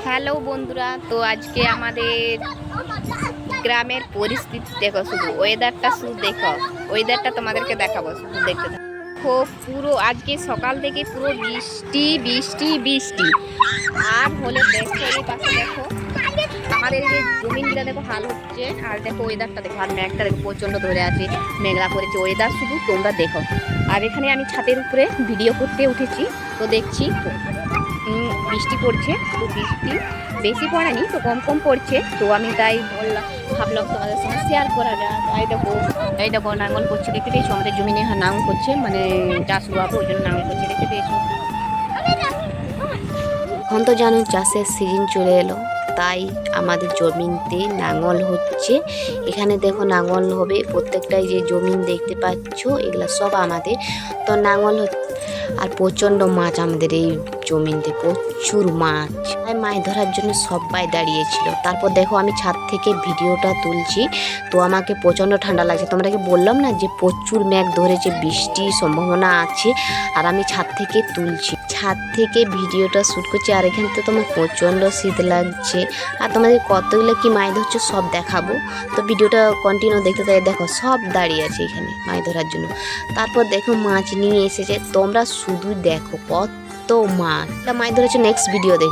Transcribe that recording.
Hello বন্ধুরা, তো আজকে আমাদের গ্রামের পরিস্থিতি দেখো, শুধু ওয়েদারটা শুধু দেখো। ওয়েদারটা তোমাদেরকে দেখাবো, শুধু দেখতে দেখো। পুরো আজকে সকাল থেকে পুরো বৃষ্টি বৃষ্টি বৃষ্টি। আর হলে দেখো এই পাশে দেখো আমাদের এই যে জমিনটা দেখো হাল হচ্ছে। আর দেখো ওয়েদারটা দেখো, আর মেঘটা দেখো প্রচন্ড ধরে আছে, মেঘলা করেছে ওয়েদার, শুধু তোমরা দেখো। আর এখানে আমি ছাদের উপরে ভিডিও করতে উঠেছি, তো দেখছি বৃষ্টি পড়ছে। তো বৃষ্টি বেশি পড়েনি, তো কম কম পড়ছে। তো আমি তাই ভাবলাম তোমাদের সঙ্গে শেয়ার করা যায়। এই দেখো নাঙ্গল করছে, দেখতে পেয়েছো? আমাদের জমিনে নাঙ্গল করছে, মানে চাষ হবে, ওই জন্য নাঙ্গল করছে, দেখতে পেয়েছো? এখন তো জানো চাষের সিজন চলে এলো, তাই আমাদের জমিতে নাঙ্গল হচ্ছে। এখানে দেখো নাঙ্গল হবে, প্রত্যেকটাই যে জমিন দেখতে পাচ্ছ এগুলা সব আমাদের। তো নাঙ্গল হচ্ছে, আর প্রচণ্ড মাছ আমাদের এই জমিতে, প্রচুর মাছ। তাই মাছ ধরার জন্য সবাই দাঁড়িয়েছিল। তারপর দেখো আমি ছাদ থেকে ভিডিওটা তুলছি, তো আমাকে প্রচণ্ড ঠান্ডা লাগছে। তোমাদেরকে বললাম না যে প্রচুর মেঘ ধরেছে, বৃষ্টির সম্ভাবনা আছে। আর আমি ছাদ থেকে তুলছি, ছাদ থেকে ভিডিওটা শ্যুট করছি। আর এখানে তো তোমার প্রচণ্ড শীত লাগছে, আর তোমাদের কতগুলো কি মাছ ধরছে সব দেখাবো। তো ভিডিওটা কন্টিনিউ দেখতে থাকো। দেখো সব দাঁড়িয়ে আছে এখানে মাছ ধরার জন্য। তারপর দেখো মাছ নিয়ে এসেছে, তোমরা শুধু দেখো কত মাছ ধরেছে। নেক্সট ভিডিও দেখো।